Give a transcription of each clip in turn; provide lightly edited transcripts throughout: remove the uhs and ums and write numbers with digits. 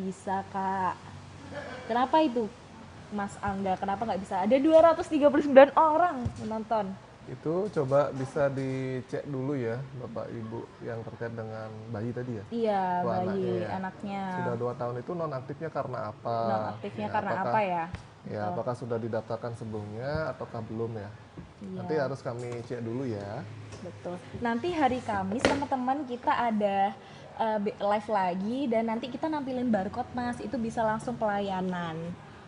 bisa, Kak. Kenapa itu, Mas Angga? Kenapa nggak bisa? Ada 239 orang menonton. Itu coba bisa dicek dulu ya Bapak Ibu yang terkait dengan bayi tadi ya, Iya, atau bayi anaknya ya. anaknya. Sudah 2 tahun itu nonaktifnya karena Non apa? aktifnya Ya, karena apa ya? Betul. apakah sudah didaftarkan sebelumnya ataukah belum ya? Nanti Iya, harus kami cek dulu ya. betul. Nanti hari Kamis teman-teman kita ada live lagi dan nanti kita nampilin barcode, Mas. Itu bisa langsung pelayanan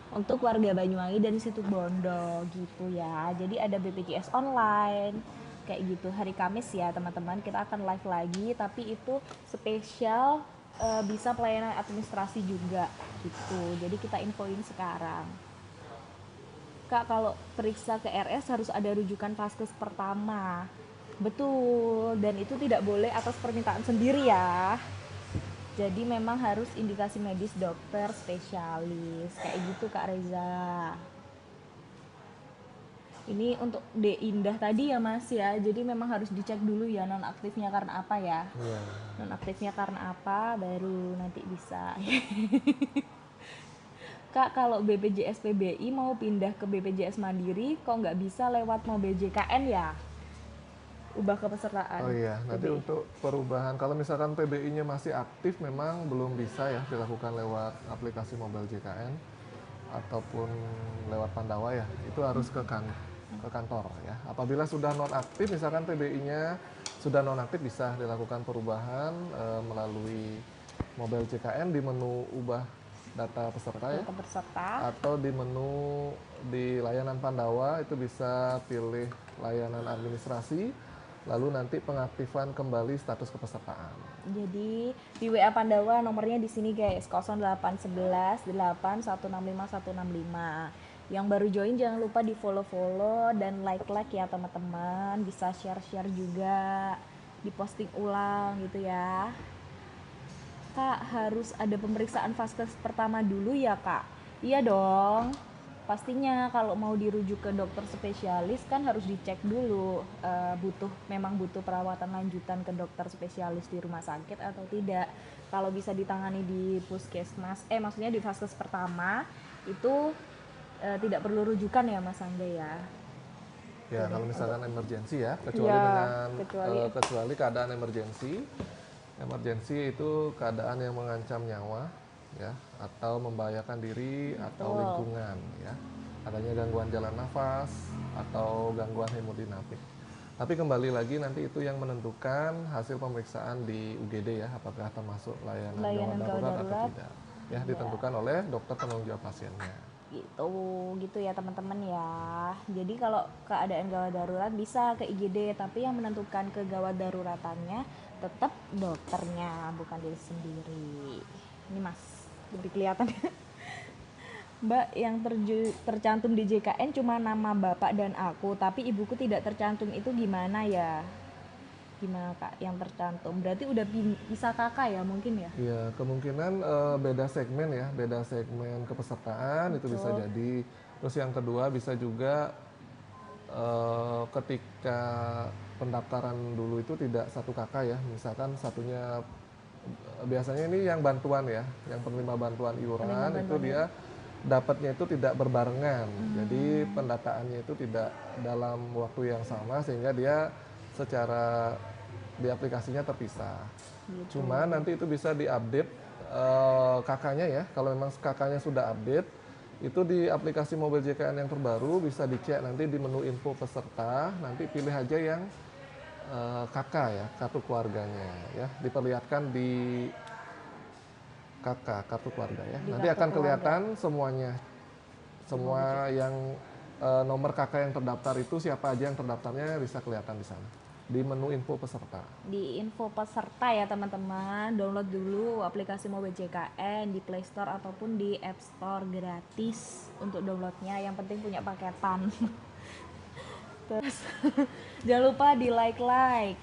untuk warga Banyuwangi dan situ Bondo gitu ya. Jadi ada BPJS online kayak gitu hari Kamis ya teman-teman, kita akan live lagi tapi itu spesial, bisa pelayanan administrasi juga gitu. Jadi kita infoin sekarang. Kak, kalau periksa ke RS harus ada rujukan vaskes pertama. Betul, dan itu tidak boleh atas permintaan sendiri ya. Jadi memang harus indikasi medis dokter spesialis. Kayak gitu Kak Reza. Ini untuk D Indah tadi ya Mas ya. Jadi memang harus dicek dulu ya nonaktifnya karena apa ya. Iya. Nonaktifnya karena apa baru nanti bisa. Kak, kalau BPJS PBI mau pindah ke BPJS Mandiri, kok nggak bisa lewat mobil JKN ya? Ubah kepesertaan Oh iya, nanti PBI. untuk perubahan kalau misalkan PBI-nya masih aktif memang belum bisa ya dilakukan lewat aplikasi mobile JKN ataupun lewat Pandawa ya. Itu harus ke kantor ya. Apabila sudah nonaktif misalkan PBI-nya sudah nonaktif bisa dilakukan perubahan melalui mobile JKN di menu ubah data peserta ya, Data peserta. atau di menu di layanan Pandawa itu bisa pilih layanan administrasi, lalu nanti pengaktifan kembali status kepesertaan. Jadi di WA Pandawa nomornya di sini guys 0811 8 165 165. Yang baru join jangan lupa di follow-follow dan like-like ya teman-teman. Bisa share-share juga, diposting ulang gitu ya. Kak, harus ada pemeriksaan vaskes pertama dulu ya Kak? Iya dong. Pastinya kalau mau dirujuk ke dokter spesialis kan harus dicek dulu, memang butuh perawatan lanjutan ke dokter spesialis di rumah sakit atau tidak. Kalau bisa ditangani di puskesmas, maksudnya di vaskes pertama itu tidak perlu rujukan ya Mas Angga ya. Ya, Jadi kalau untuk misalkan emergensi ya, kecuali ya dengan kecuali kecuali keadaan emergensi. Emergensi itu keadaan yang mengancam nyawa ya atau membahayakan diri atau betul. lingkungan ya. Adanya gangguan jalan nafas atau gangguan hemodinamik. Tapi kembali lagi nanti itu yang menentukan hasil pemeriksaan di UGD ya, apakah termasuk layanan gawat Layanan gawat darurat atau darurat tidak. Ya, ya. ditentukan oleh dokter penanggung jawab pasiennya. Gitu ya teman-teman ya. Jadi kalau keadaan gawat darurat bisa ke IGD, tapi yang menentukan kegawat daruratannya tetap dokternya, bukan diri sendiri. Ini Mas, lebih kelihatan. Mbak, yang tercantum di JKN cuma nama bapak dan aku, tapi ibuku tidak tercantum, itu gimana ya? Gimana Kak yang tercantum? Berarti udah bisa kakak ya mungkin ya? Ya, kemungkinan beda segmen ya, beda segmen kepesertaan itu bisa Betul. jadi. Terus yang kedua bisa juga ketika pendaftaran dulu itu tidak satu kakak ya, misalkan satunya biasanya ini yang bantuan ya, yang penerima bantuan Penerima iuran itu bantuan dia dapatnya itu tidak berbarengan, jadi pendataannya itu tidak dalam waktu yang sama sehingga dia secara di aplikasinya terpisah. gitu. Cuma nanti itu bisa diupdate kakaknya ya, kalau memang kakaknya sudah update itu di aplikasi mobil JKN yang terbaru bisa dicek nanti di menu info peserta, nanti pilih aja yang kakak ya, kartu keluarganya ya, diperlihatkan di kakak kartu keluarga ya. Di Nanti kartu akan keluarga kelihatan semuanya, di mobil semua yang nomor kakak yang terdaftar itu siapa aja yang terdaftarnya bisa kelihatan di sana di menu info peserta. di info peserta ya teman-teman. Download dulu aplikasi Mobil JKN di Play Store ataupun di App Store, gratis untuk downloadnya, yang penting punya paketan. Terus jangan lupa di like,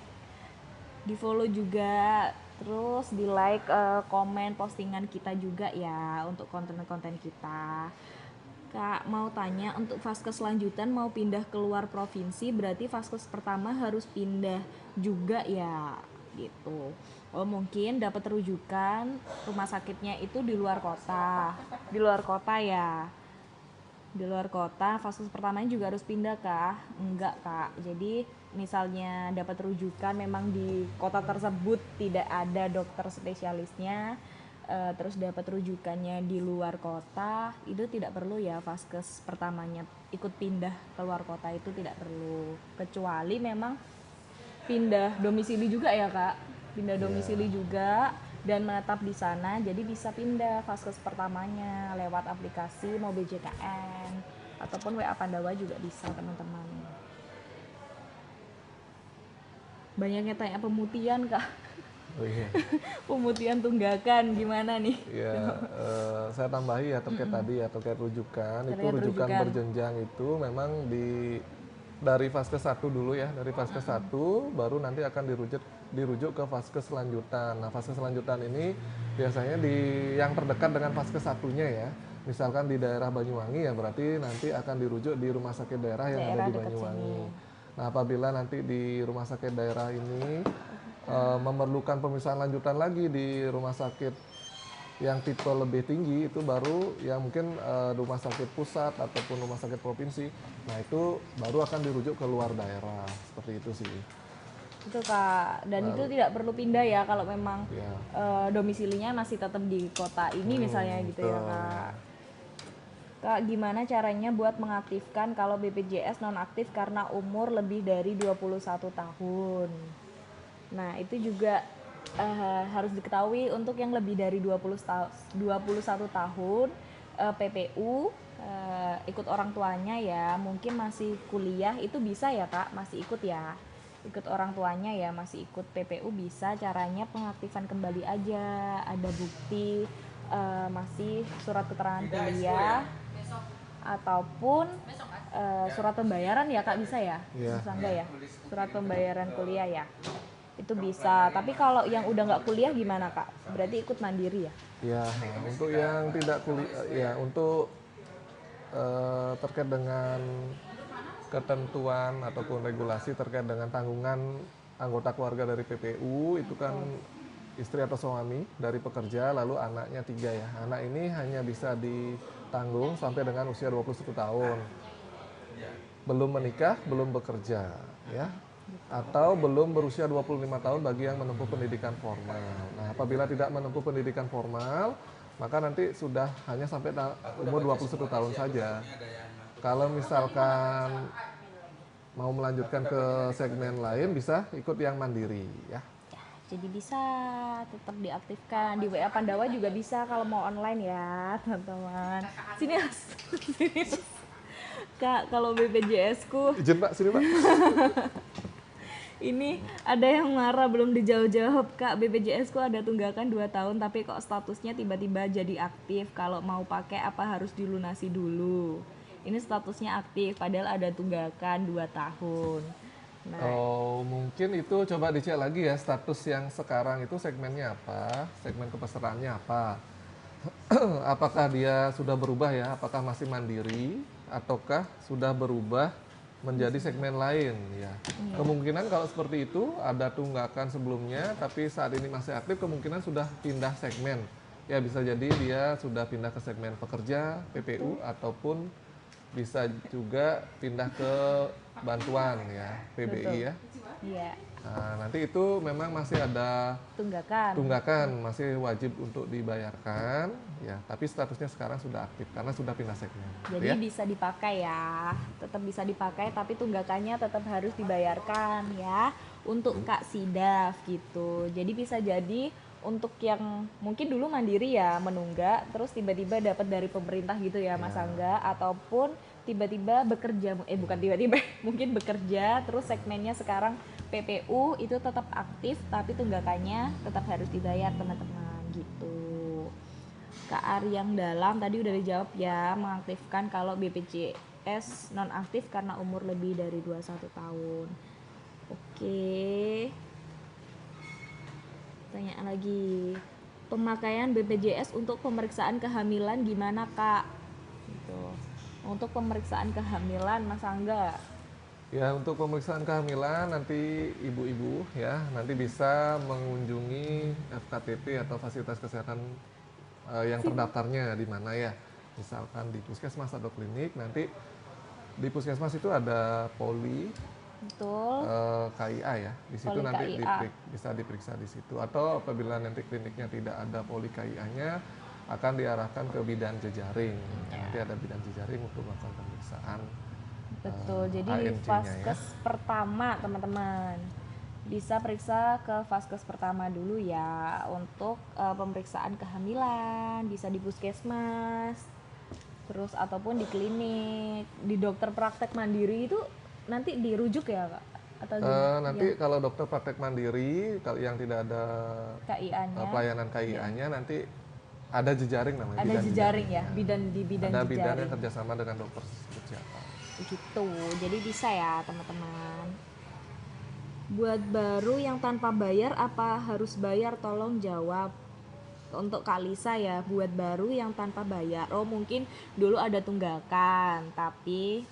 di follow juga, terus di like, komen postingan kita juga ya untuk konten-konten kita. Kak, mau tanya, untuk vaskes lanjutan mau pindah keluar provinsi, berarti vaskes pertama harus pindah juga ya, gitu. Oh, mungkin dapat rujukan rumah sakitnya itu di luar kota. Di luar kota ya. Di luar kota, fase pertamanya juga harus pindah kah? Enggak, Kak. Jadi misalnya dapat rujukan memang di kota tersebut tidak ada dokter spesialisnya, terus dapat rujukannya di luar kota, itu tidak perlu ya vaskes pertamanya ikut pindah ke luar kota, itu tidak perlu. Kecuali memang pindah domisili juga ya Kak, pindah domisili juga dan menetap di sana, jadi bisa pindah vaskes pertamanya lewat aplikasi mau BJKN ataupun WA Pandawa juga bisa teman-teman. Banyaknya tanya pemutihan Kak. Oh iya. Pemutihan tunggakan gimana nih? Ya, saya tambahi ya terkait tadi ya terkait rujukan. Itu Terkait rujukan rujukan. berjenjang itu memang dari fase 1 dulu ya, dari fase 1 baru nanti akan dirujuk ke fase selanjutan. Nah, fase selanjutan ini biasanya yang terdekat dengan fase satunya ya. Misalkan di daerah Banyuwangi ya berarti nanti akan dirujuk di rumah sakit daerah yang ada di dekat Banyuwangi. sini. Nah, apabila nanti di rumah sakit daerah ini memerlukan pemeriksaan lanjutan lagi di rumah sakit yang tipe lebih tinggi, itu baru yang mungkin rumah sakit pusat ataupun rumah sakit provinsi. Nah, itu baru akan dirujuk ke luar daerah, seperti itu sih. Itu Kak, dan itu tidak perlu pindah ya kalau memang Ya. domisilinya masih tetap di kota ini misalnya gitu ya betul. Kak. Kak, gimana caranya buat mengaktifkan kalau BPJS nonaktif karena umur lebih dari 21 tahun? Nah, itu juga harus diketahui untuk yang lebih dari 21 tahun, PPU ikut orang tuanya ya, mungkin masih kuliah itu bisa ya Kak, masih ikut ya. Ikut orang tuanya ya, masih ikut PPU bisa, caranya pengaktifan kembali aja, ada bukti masih surat keterangan kuliah ataupun surat pembayaran ya Kak, bisa ya? Iya. Bisa enggak ya? Surat pembayaran kuliah ya? Itu bisa, tapi kalau yang udah nggak kuliah gimana Kak? Berarti ikut mandiri ya? Ya, untuk yang tidak kuliah, ya untuk terkait dengan ketentuan ataupun regulasi terkait dengan tanggungan anggota keluarga dari PPU itu kan istri atau suami dari pekerja lalu anaknya 3 ya. Anak ini hanya bisa ditanggung sampai dengan usia 21 tahun. Belum menikah, belum bekerja ya. Atau belum berusia 25 tahun bagi yang menempuh pendidikan formal. Nah, apabila tidak menempuh pendidikan formal, maka nanti sudah hanya sampai umur 21 tahun saja. Kalau misalkan mau melanjutkan ke segmen lain bisa ikut yang mandiri ya. Jadi bisa tetap diaktifkan di WA Pandawa juga bisa kalau mau online ya teman-teman. Sini Mas. Sini, Mas. Kak, kalau BPJS ku Izin Pak, sini Pak. ini ada yang marah belum dijawab-jawab Kak. BPJS ku ada tunggakan 2 tahun tapi kok statusnya tiba-tiba jadi aktif. Kalau mau pakai apa harus dilunasi dulu? Ini statusnya aktif padahal ada tunggakan 2 tahun. Nah, Oh, mungkin itu coba dicek lagi ya status yang sekarang itu segmennya apa, segmen kepesertaannya apa. Apakah dia sudah berubah ya, apakah masih mandiri ataukah sudah berubah menjadi segmen lain ya. Kemungkinan kalau seperti itu ada tunggakan sebelumnya tapi saat ini masih aktif, kemungkinan sudah pindah segmen. Ya bisa jadi dia sudah pindah ke segmen pekerja, PPU ataupun bisa juga pindah ke bantuan ya, PBI ya. iya, Nah, nanti itu memang masih ada tunggakan. masih wajib untuk dibayarkan ya, tapi statusnya sekarang sudah aktif karena sudah pindah segmen. Jadi ya. bisa dipakai ya, tetap bisa dipakai tapi tunggakannya tetap harus dibayarkan ya untuk Kak Sidaf gitu. Jadi bisa jadi untuk yang mungkin dulu mandiri ya menunggak, terus tiba-tiba dapat dari pemerintah gitu ya Mas Angga, ataupun tiba-tiba bekerja, bukan tiba-tiba, mungkin bekerja terus segmennya sekarang PPU itu tetap aktif tapi tunggakannya tetap harus dibayar teman-teman gitu. Kak Aryang Dalam tadi udah dijawab ya, mengaktifkan kalau BPJS nonaktif karena umur lebih dari 21 tahun. Oke. Pertanyaan lagi. Pemakaian BPJS untuk pemeriksaan kehamilan gimana, Kak? Gitu. Untuk pemeriksaan kehamilan Mas Angga. Ya, untuk pemeriksaan kehamilan nanti ibu-ibu ya nanti bisa mengunjungi FKTP atau fasilitas kesehatan yang terdaftarnya di mana ya. Misalkan di puskesmas atau klinik, nanti di puskesmas itu ada poli Betul. KIA ya. Di situ Poli nanti KIA. bisa diperiksa di situ. Atau apabila nanti kliniknya tidak ada poli KIA-nya, akan diarahkan ke bidan jejaring. Ya, nanti ada bidan jejaring untuk melakukan pemeriksaan Betul, jadi di ANC-nya ya. vaskes pertama teman-teman bisa periksa ke vaskes pertama dulu ya untuk pemeriksaan kehamilan, bisa di puskesmas, terus ataupun di klinik, di dokter praktek mandiri itu nanti dirujuk ya kak? Atau gimana? Nanti kalau dokter praktek mandiri, kalau yang tidak ada KIA-nya pelayanan KIA-nya, nanti ada jejaring namanya, ada bidan jejaring ya, Ya. bidan di bidan Ada bidan jejaring yang kerjasama dengan dokter tersebut siapa. gitu. Jadi bisa ya teman-teman. Buat baru yang tanpa bayar apa harus bayar? Tolong jawab. Untuk Kak Lisa ya, buat baru yang tanpa bayar. Oh mungkin dulu ada tunggakan, tapi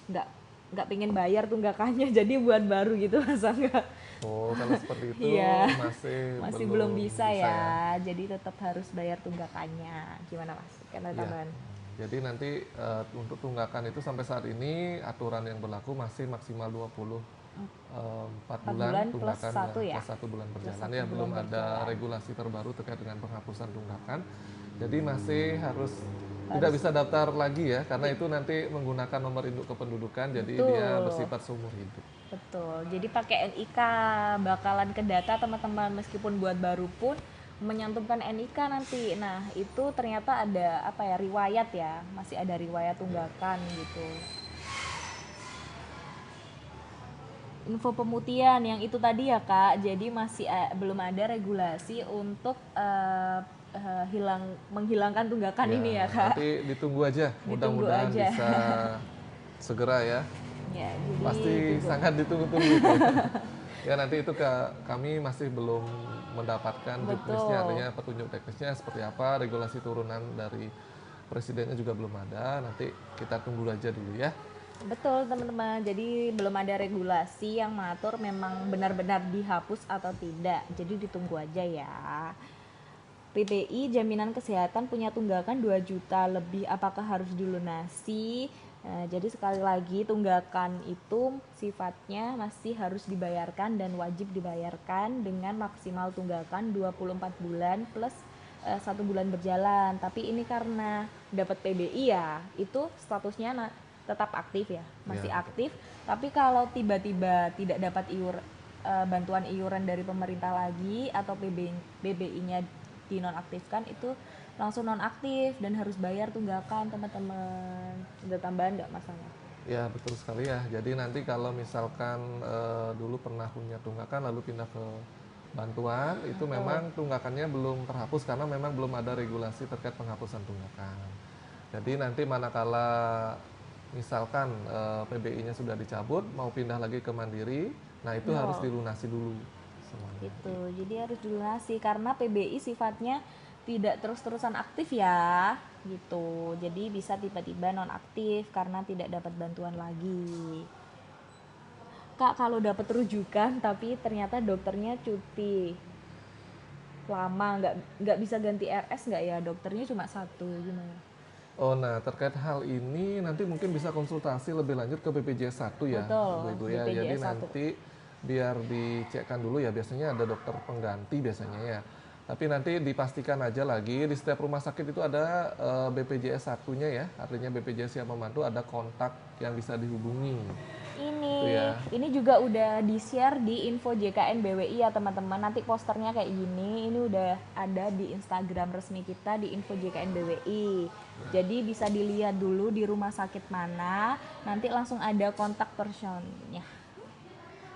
nggak pengen bayar tunggakannya, jadi buat baru gitu masa nggak? Oh, kalau seperti itu Iya, masih masih belum bisa ya. Jadi tetap harus bayar tunggakannya. Gimana mas? Kan Ya. tambahan. Jadi nanti untuk tunggakan itu sampai saat ini aturan yang berlaku masih maksimal 24 4 bulan bulan plus tunggakan 1 ya? plus 1 bulan berjalan satu ya, bulan belum ada berjalan. regulasi terbaru terkait dengan penghapusan tunggakan. Jadi masih harus tidak bisa daftar lagi ya, karena itu nanti menggunakan nomor induk kependudukan, jadi dia Betul. bersifat seumur hidup. Betul. Jadi pakai NIK bakalan ke data teman-teman, meskipun buat baru pun menyantumkan NIK nanti. Nah, itu ternyata ada apa ya, riwayat ya. Masih ada riwayat tunggakan gitu. Info pemutihan yang itu tadi ya, Kak. Jadi masih belum ada regulasi untuk menghilangkan tunggakan ini ya, Kak. Nanti ditunggu aja, Ditunggu mudah-mudahan aja. bisa segera ya. Ya, jadi Pasti tunggu. sangat ditunggu-tunggu. Ya nanti itu kami masih belum mendapatkan juknisnya, artinya petunjuk teknisnya seperti apa, regulasi turunan dari presidennya juga belum ada. Nanti kita tunggu aja dulu ya. Betul teman-teman, jadi belum ada regulasi yang mengatur memang benar-benar dihapus atau tidak, jadi ditunggu aja ya. PBI jaminan kesehatan punya tunggakan 2 juta lebih, apakah harus dilunasi? Nah, jadi sekali lagi tunggakan itu sifatnya masih harus dibayarkan dan wajib dibayarkan dengan maksimal tunggakan 24 bulan plus 1 bulan berjalan. Tapi ini karena dapat PBI ya, itu statusnya tetap aktif ya, masih Ya. aktif. Tapi kalau tiba-tiba tidak dapat bantuan iuran dari pemerintah lagi atau PBI-nya dinonaktifkan, itu langsung nonaktif dan harus bayar tunggakan teman-teman. Ada tambahan nggak masalah? Ya betul sekali ya. Jadi nanti kalau misalkan dulu pernah punya tunggakan lalu pindah ke bantuan, itu memang tunggakannya belum terhapus karena memang belum ada regulasi terkait penghapusan tunggakan. Jadi nanti manakala misalkan PBI-nya sudah dicabut, mau pindah lagi ke mandiri, nah itu harus dilunasi dulu semuanya. Gitu, jadi harus dilunasi karena PBI sifatnya tidak terus-terusan aktif ya, gitu. Jadi bisa tiba-tiba nonaktif karena tidak dapat bantuan lagi. Kak, kalau dapat rujukan tapi ternyata dokternya cuti lama, nggak bisa ganti RS nggak ya, dokternya cuma satu, gimana? Oh, nah terkait hal ini nanti mungkin bisa konsultasi lebih lanjut ke BPJS 1 ya, Betul, Ibu ya. BPJS Jadi 1. nanti biar dicekkan dulu ya, biasanya ada dokter pengganti biasanya ya. Tapi nanti dipastikan aja lagi di setiap rumah sakit itu ada BPJS 1-nya ya, artinya BPJS yang membantu, ada kontak yang bisa dihubungi. Ini juga udah di-share di info JKN BWI ya teman-teman. Nanti posternya kayak gini. Ini udah ada di Instagram resmi kita di info JKN BWI. Jadi bisa dilihat dulu di rumah sakit mana. Nanti langsung ada kontak personnya.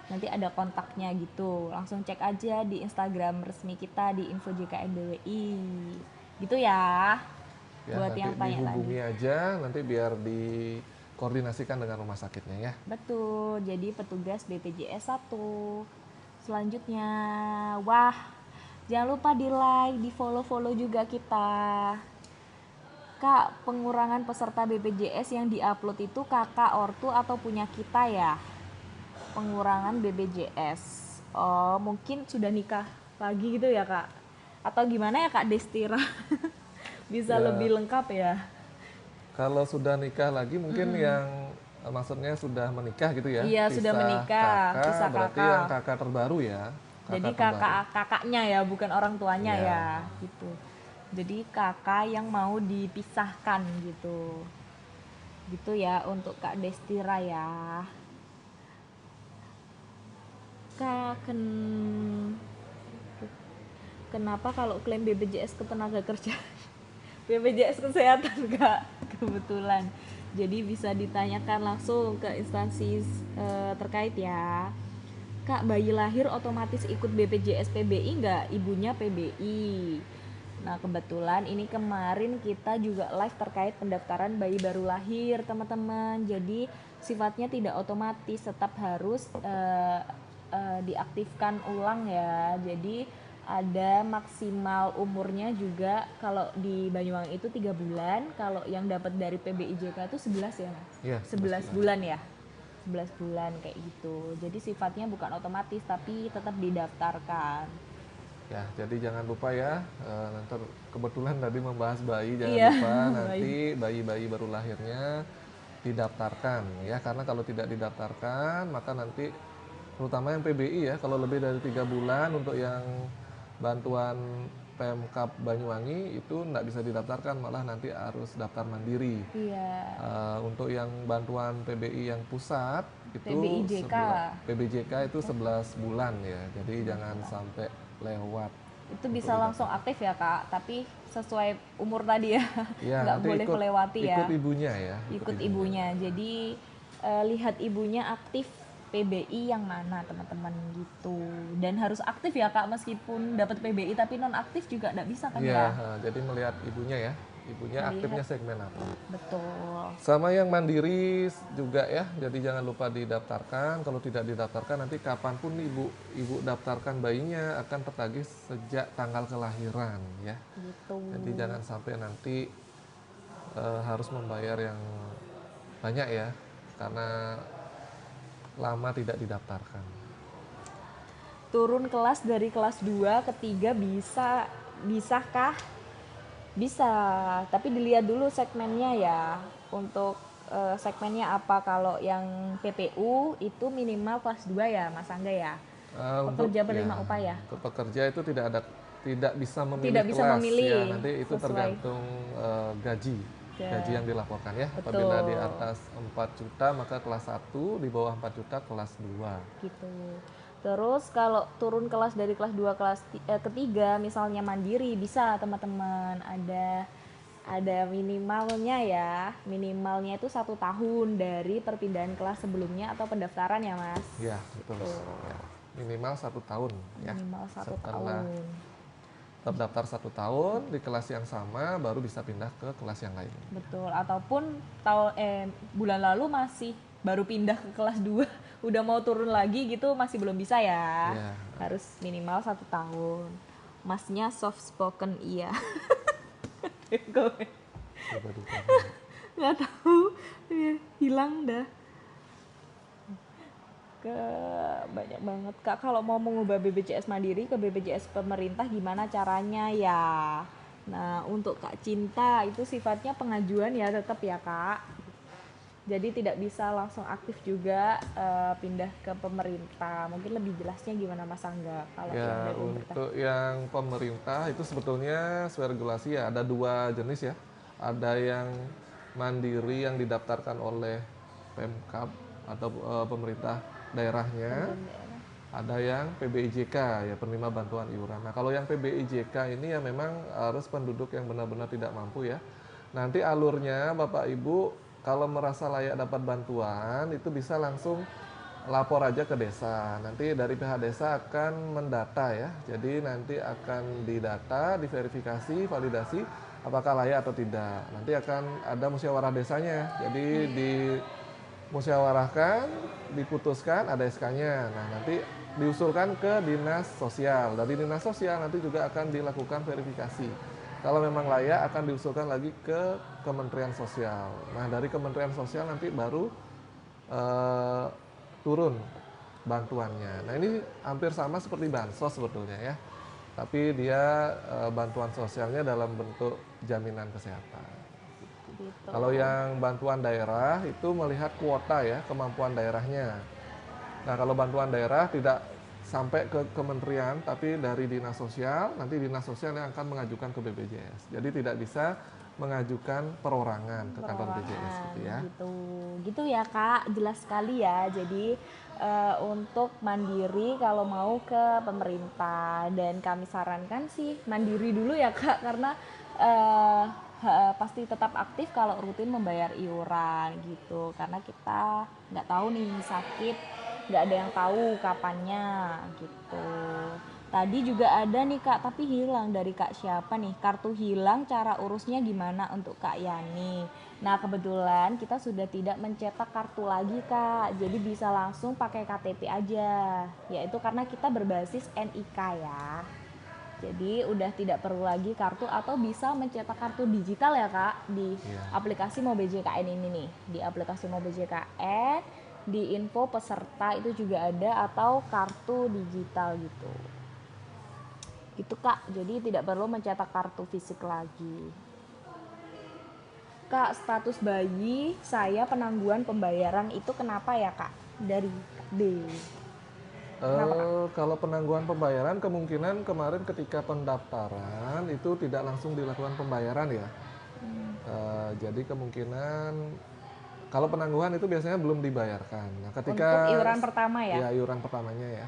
Nanti ada kontaknya gitu. Langsung cek aja di Instagram resmi kita di info JKN BWI. Gitu ya. Buat Nanti yang tanya dihubungi tadi. aja, nanti biar dikoordinasikan dengan rumah sakitnya ya. Betul, jadi petugas BPJS 1. Selanjutnya, wah, jangan lupa di like, di follow juga kita. Kak, pengurangan peserta BPJS yang diupload itu kakak ortu atau punya kita ya? pengurangan BPJS. Oh, mungkin sudah nikah lagi gitu ya, Kak? Atau gimana ya, Kak Destira? Bisa Ya, lebih lengkap ya? kalau sudah nikah lagi mungkin yang maksudnya sudah menikah gitu ya, Iya, sudah pisah menikah, kakak, pisah berarti yang kakak. kakak terbaru ya, Jadi kakak terbaru. kakaknya ya, bukan orang tuanya Iya, ya, gitu. Jadi kakak yang mau dipisahkan gitu. Gitu ya untuk Kak Destira ya. Kak, kenapa kalau klaim BPJS Ketenaga BPJS Kesehatan, Kak? Kebetulan. Jadi bisa ditanyakan langsung ke instansi terkait ya. Kak, bayi lahir otomatis ikut BPJS PBI nggak? Ibunya PBI. Nah, kebetulan ini kemarin kita juga live terkait pendaftaran bayi baru lahir, teman-teman. Jadi sifatnya tidak otomatis, tetap harus diaktifkan ulang ya. Jadi ada maksimal umurnya juga, kalau di Banyuwangi itu 3 bulan, kalau yang dapat dari PBIJK itu 11 ya, Mas? iya 11 11 bulan. bulan ya. 11 bulan kayak gitu. Jadi sifatnya bukan otomatis tapi tetap didaftarkan. Ya, jadi jangan lupa ya, nanti kebetulan tadi membahas bayi, jangan Iya, lupa baik. nanti bayi-bayi baru lahirnya didaftarkan ya, karena kalau tidak didaftarkan maka nanti terutama yang PBI ya, kalau lebih dari 3 bulan untuk yang bantuan Pemkab Banyuwangi itu nggak bisa didaftarkan, malah nanti harus daftar mandiri. Iya, Untuk yang bantuan PBI yang pusat itu PBIJK. PBJK itu 11 bulan ya, jadi jangan sampai lewat Itu untuk bisa langsung didaftar. aktif ya, Kak, tapi sesuai umur tadi ya. Ya, Nggak nanti boleh ikut melewati ikut ya. ibunya ya, ikut Ikut ibunya. ibunya. Jadi lihat ibunya aktif PBI yang mana, teman-teman, gitu. Dan harus aktif ya, Kak, meskipun dapat PBI tapi non aktif juga nggak bisa kan Iya, ya? jadi melihat ibunya ya, ibunya Melihat, aktifnya segmen apa. betul. Sama yang mandiri juga ya, jadi jangan lupa didaftarkan. Kalau tidak didaftarkan nanti kapanpun ibu daftarkan bayinya akan tertagih sejak tanggal kelahiran ya. Gitu. Jadi jangan sampai nanti harus membayar yang banyak ya, karena lama tidak didaftarkan. Turun kelas dari kelas 2 ke 3 bisakah? Bisa, tapi dilihat dulu segmennya ya. Untuk segmennya apa? Kalau yang PPU itu minimal kelas 2 ya, Mas Angga ya. Untuk Pekerja ya, penerima upah ya. untuk pekerja itu tidak bisa memilih Tidak bisa kelas ya, memilih nanti itu sesuai tergantung gaji ke, gaji yang dilaporkan ya. Apabila di betul. atas 4 juta maka kelas 1, di bawah 4 juta kelas 2. Gitu. Terus kalau turun kelas dari kelas 2 ketiga misalnya mandiri, bisa teman-teman, ada minimalnya ya. Minimalnya itu 1 tahun dari perpindahan kelas sebelumnya atau pendaftaran ya, Mas. Ya, betul. Gitu. Ya. Minimal 1 tahun ya. Minimal satu Setelah tahun. terdaftar 1 tahun di kelas yang sama baru bisa pindah ke kelas yang lain. Betul. Ataupun bulan lalu masih baru pindah ke kelas 2 udah mau turun lagi gitu, masih belum bisa ya. Ya, Harus minimal 1 tahun. Masnya soft spoken iya. tiba-tiba. Nggak tahu, ya, hilang dah. Ke banyak banget, Kak. Kalau mau mengubah BPJS Mandiri ke BPJS pemerintah gimana caranya ya? Nah, untuk Kak Cinta itu sifatnya pengajuan ya, tetap ya, Kak. Jadi tidak bisa langsung aktif juga pindah ke pemerintah. Mungkin lebih jelasnya gimana, Mas Angga, kalau yang Ya, dari pemerintah? untuk yang pemerintah itu sebetulnya sesuai regulasi ya, ada 2 jenis ya. Ada yang mandiri yang didaftarkan oleh Pemkab atau pemerintah daerahnya, Pemerintah daerah. ada yang PBIJK ya, penerima bantuan iuran. Nah, kalau yang PBIJK ini ya memang harus penduduk yang benar-benar tidak mampu ya. Nanti alurnya Bapak Ibu kalau merasa layak dapat bantuan itu bisa langsung lapor aja ke desa. Nanti dari pihak desa akan mendata ya. Jadi nanti akan didata, diverifikasi, validasi apakah layak atau tidak. Nanti akan ada musyawarah desanya. Jadi dimusyawarahkan, diputuskan, ada SK-nya. Nah, nanti diusulkan ke dinas sosial. Dari dinas sosial nanti juga akan dilakukan verifikasi. Kalau memang layak akan diusulkan lagi ke Kementerian Sosial. Nah, dari Kementerian Sosial nanti baru turun bantuannya. Nah ini hampir sama seperti bansos sebetulnya ya, tapi dia bantuan sosialnya dalam bentuk jaminan kesehatan. Gitu. Kalau yang bantuan daerah itu melihat kuota ya, kemampuan daerahnya. Nah kalau bantuan daerah tidak sampai ke kementerian, tapi dari dinas sosial, nanti dinas sosial yang akan mengajukan ke BPJS. Jadi tidak bisa mengajukan perorangan ke kantor BPJS gitu ya. Gitu ya Kak, jelas sekali ya. Jadi untuk mandiri kalau mau ke pemerintah, dan kami sarankan sih mandiri dulu ya Kak, karena pasti tetap aktif kalau rutin membayar iuran gitu, karena kita nggak tahu nih sakit, nggak ada yang tahu kapannya gitu. Tadi juga ada nih Kak, tapi hilang dari Kak siapa nih? Kartu hilang, cara urusnya gimana untuk Kak Yani? Nah kebetulan kita sudah tidak mencetak kartu lagi Kak, jadi bisa langsung pakai KTP aja, yaitu karena kita berbasis NIK ya. Jadi udah tidak perlu lagi kartu, atau bisa mencetak kartu digital ya Kak di aplikasi MoBJKN ini nih. Di aplikasi MoBJKN, di info peserta itu juga ada, atau kartu digital gitu. Gitu Kak, jadi tidak perlu mencetak kartu fisik lagi. Kak, status bayi saya penangguhan pembayaran itu kenapa ya Kak? Dari B. Kalau penangguhan pembayaran kemungkinan kemarin ketika pendaftaran itu tidak langsung dilakukan pembayaran ya. Jadi kemungkinan kalau penangguhan itu biasanya belum dibayarkan. Nah, ketika Untuk iuran pertama ya? Ya, iuran pertamanya ya.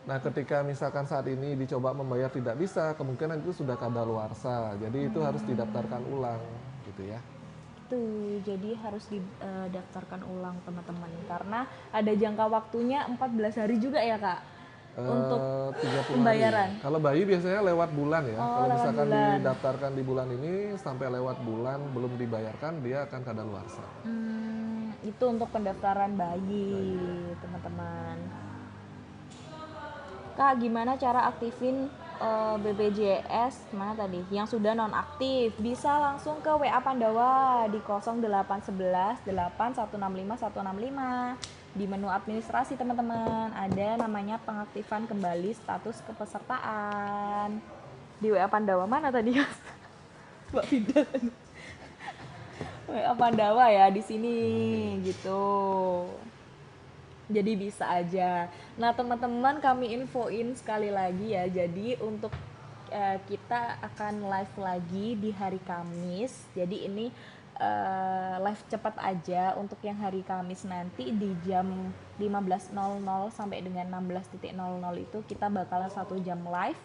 Nah, ketika misalkan saat ini dicoba membayar tidak bisa, kemungkinan itu sudah kadaluarsa. Jadi itu harus didaftarkan ulang gitu ya. Tuh, jadi harus didaftarkan ulang teman-teman, karena ada jangka waktunya 14 hari juga ya Kak untuk 30 pembayaran. hari. Kalau bayi biasanya lewat bulan ya. Oh, Kalau lewat misalkan bulan. didaftarkan di bulan ini sampai lewat bulan belum dibayarkan, dia akan kadaluarsa. Itu untuk pendaftaran bayi, teman-teman. Kak, gimana cara aktifin BPJS mana tadi yang sudah nonaktif? Bisa langsung ke WA Pandawa di 0811 8165 165. Di menu administrasi teman-teman ada namanya pengaktifan kembali status kepesertaan. Di WA Pandawa mana tadi Mas? Mbak Fida. WA Pandawa ya di sini gitu. Jadi bisa aja. Nah teman-teman, kami infoin sekali lagi ya. Jadi untuk kita akan live lagi di hari Kamis. Jadi ini live cepat aja untuk yang hari Kamis nanti di jam 15.00 sampai dengan 16.00 itu kita bakalan 1 jam live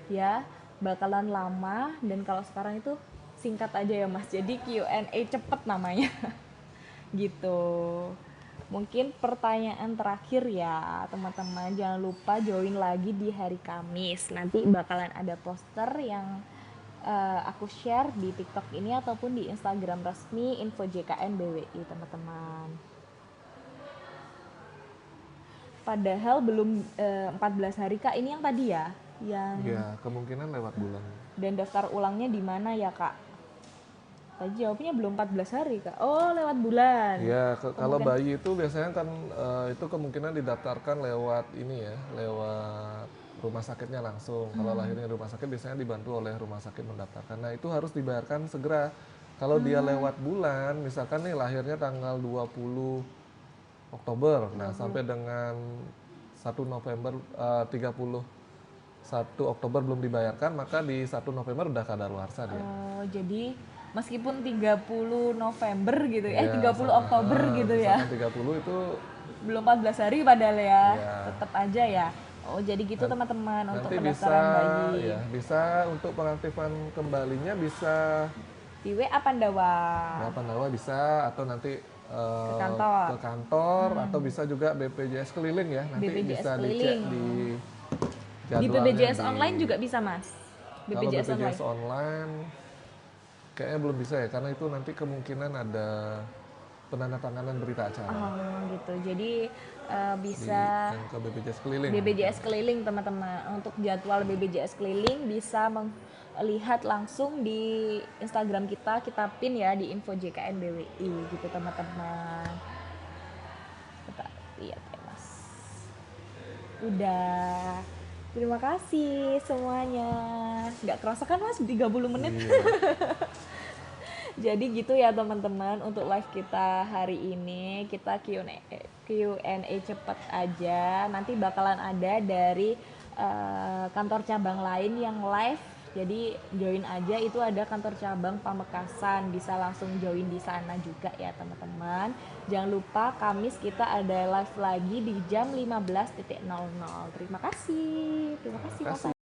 ya. Bakalan lama, dan kalau sekarang itu singkat aja ya Mas. Jadi Q&A cepet namanya. Gitu. Mungkin pertanyaan terakhir ya teman-teman, jangan lupa join lagi di hari Kamis. Nanti bakalan ada poster yang aku share di TikTok ini ataupun di Instagram resmi Info JKN BWI teman-teman. Padahal belum 14 hari Kak, ini yang tadi ya? Ya, kemungkinan lewat bulan. Dan daftar ulangnya di mana ya Kak? Tadi jawabnya belum 14 hari Kak. Oh, lewat bulan. Ya, kalau bayi itu biasanya kan itu kemungkinan didaftarkan lewat ini ya, lewat rumah sakitnya langsung. Kalau lahirnya di rumah sakit biasanya dibantu oleh rumah sakit mendaftarkan. Nah, itu harus dibayarkan segera. Kalau dia lewat bulan, misalkan nih lahirnya tanggal 20 Oktober, nah sampai dengan 1 November 31 Oktober belum dibayarkan, maka di 1 November udah kadaluarsa dia. Oh, jadi meskipun 30 November gitu ya, 30 Oktober gitu ya. 30 itu belum 14 hari padahal ya. Tetap aja ya. Oh, jadi gitu teman-teman untuk pendaftaran bayi. Ya, bisa untuk pengaktifan kembalinya bisa di WA Pandawa. WA Pandawa bisa, atau nanti ke kantor atau bisa juga BPJS keliling ya. Nanti BPJS bisa keliling. dicek di jadwalnya. Di BPJS online juga bisa Mas. Kalau BPJS online kayaknya belum bisa ya, karena itu nanti kemungkinan ada penandatanganan berita acara. Oh gitu, jadi bisa ke BPJS keliling. BPJS keliling teman-teman. Untuk jadwal BPJS keliling bisa melihat langsung di Instagram kita pin ya di Info JKN BWI gitu teman-teman. Kita lihat ya Mas. Udah. Terima kasih semuanya. Nggak kerasa kan Mas 30 menit? Iya. Jadi gitu ya teman-teman, untuk live kita hari ini kita Q&A cepet aja. Nanti bakalan ada dari kantor cabang lain yang live. Jadi join aja, itu ada kantor cabang Pamekasan, bisa langsung join di sana juga ya teman-teman. Jangan lupa Kamis kita ada live lagi di jam 15.00. Terima kasih. Terima kasih Mas. Kasih.